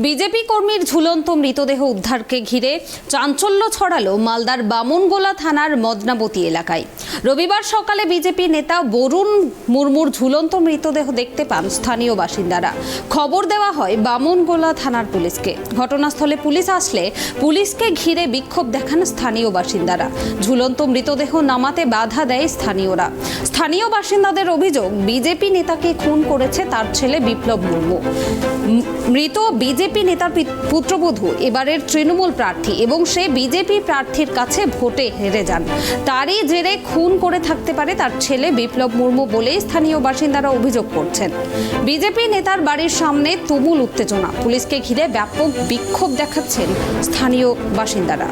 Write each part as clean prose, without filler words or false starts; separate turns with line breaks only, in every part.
BJP কর্মীর ঝুলন্ত মৃতদেহ উদ্ধারকে ঘিরে চাঞ্চল্য ছড়ালো মালদার বামনগোলা থানার মদনাবতী এলাকায়। রবিবার সকালে বিজেপি নেতা বরুণ মুর্মুর ঝুলন্ত মৃতদেহ দেখতে পান স্থানীয় বাসিন্দারা। খবর দেওয়া হয় বামনগোলা থানার পুলিশকে। ঘটনাস্থলে পুলিশ আসলে পুলিশকে ঘিরে বিক্ষোভ দেখান স্থানীয় বাসিন্দারা। ঝুলন্ত মৃতদেহ নামাতে বাধা দেয় স্থানীয়রা। স্থানীয় বাসিন্দাদের অভিযোগ, বিজেপি নেতাকে খুন করেছে তার ছেলে বিপ্লব মুর্মু। মৃত বিজেপি নেতার পুত্রবধূ এবারের তৃণমূল প্রার্থী এবং সে বিজেপি প্রার্থীর কাছে ভোটে হেরে যান। তারই জেরে খুন করে থাকতে পারে তার ছেলে বিপ্লব মুর্মু বলেই স্থানীয় বাসিন্দারা অভিযোগ করছেন। বিজেপি নেতার বাড়ির সামনে তুমুল উত্তেজনা। পুলিশকে ঘিরে ব্যাপক বিক্ষোভ দেখাচ্ছেন স্থানীয় বাসিন্দারা।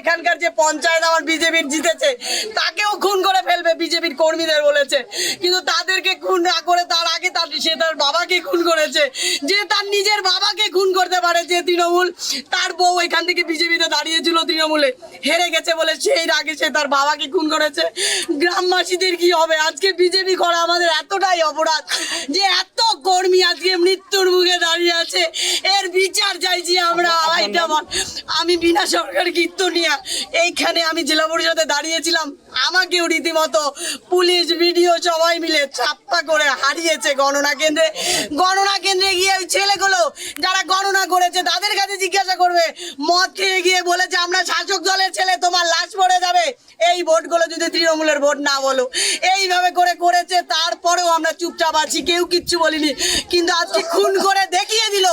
এখানকার যে পঞ্চায়েত আমার বিজেপির জিতেছে তাকেও খুন করে ফেলবে বিজেপির কর্মীদের বলেছে, কিন্তু তাদেরকে খুন না করে তার আগে সে তার বাবাকে খুন করেছে। যে তার নিজের বাবাকে খুন করতে পারে, যে তৃণমূল, তার বউ এখান থেকে বিজেপিতে দাঁড়িয়েছিল, তৃণমূলে হেরে গেছে বলে সেই আগে সে তার বাবাকে খুন করেছে। গ্রামবাসীদের কি হবে? আজকে বিজেপি করা আমাদের এতটাই অপরাধ যে এত কর্মী আজকে মৃত্যুর মুখে দাঁড়িয়ে আছে। এর বিচার চাইছি আমরা। আমি বিনা সরকার কীর্তনিয়া এইখানে আমি জেলা পরিষদে দাঁড়িয়েছিলাম, আমাকেও রীতিমতো পুলিশ ভিডিও সবাই মিলে চাপ্পা করে হারিয়েছে গণনা কেন্দ্রে গিয়ে ওই ছেলেগুলো যারা গণনা করেছে তাদের কাছে জিজ্ঞাসা করবে। মদ খেয়ে গিয়ে বলেছে আমরা শাসক দলের ছেলে, তোমার লাশ পড়ে যাবে এই ভোটগুলো যদি তৃণমূলের ভোট না বলো। এইভাবে করেছে, তারপরেও আমরা চুপচাপ আছি, কেউ কিচ্ছু বলিনি। কিন্তু আজকে খুন করে দেখিয়ে দিল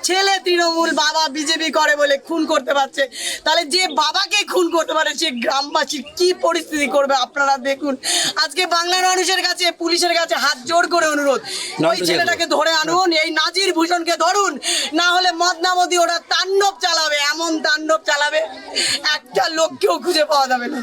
ছেলে তৃণমূল, বাবা বিজেপি করে বলে খুন করতে পারছে। তাহলে যে বাবাকে খুন করতে পারে সে গ্রামবাসীর কি পরিস্থিতি করবে আপনারা দেখুন। আজকে বাংলার মানুষের কাছে, পুলিশের কাছে হাত জোড় করে অনুরোধ, ওই ছেলেটাকে ধরে আনুন, এই নাজির ভূষণকে ধরুন, না হলে মদনাবতী ওরা তাণ্ডব চালাবে, এমন তাণ্ডব চালাবে একটা লোককেও খুঁজে পাওয়া যাবে না।